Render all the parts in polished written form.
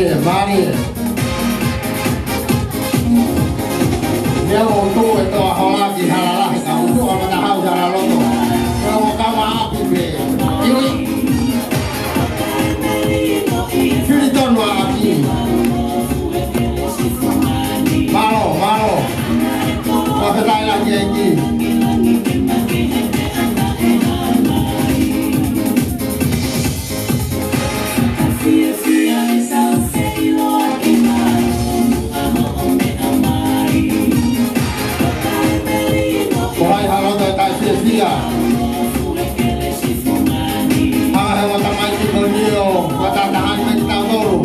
mari. Dia untuk itu hola di halalah kau itu apa tahu cara loto. Kalau kau api be. Ini. Filiton wa api. Malo. Apa tak lagi lagi. Dia ah wata mai bonio wata tahan mai taworo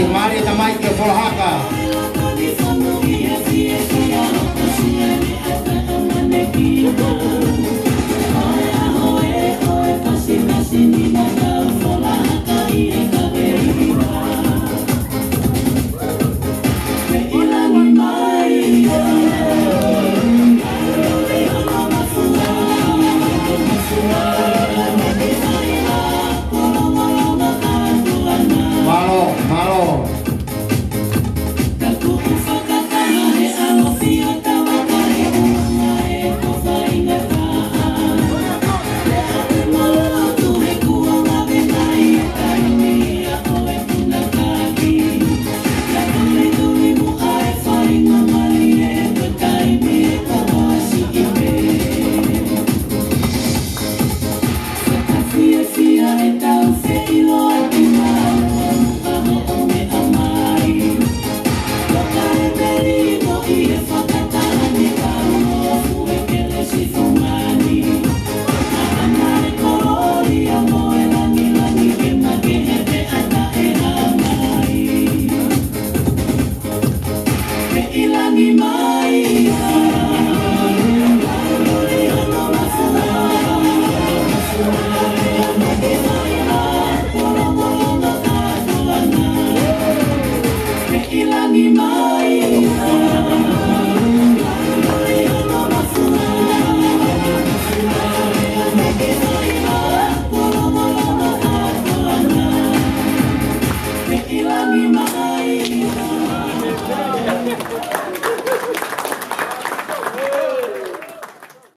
mari tamai ke folhaka Make it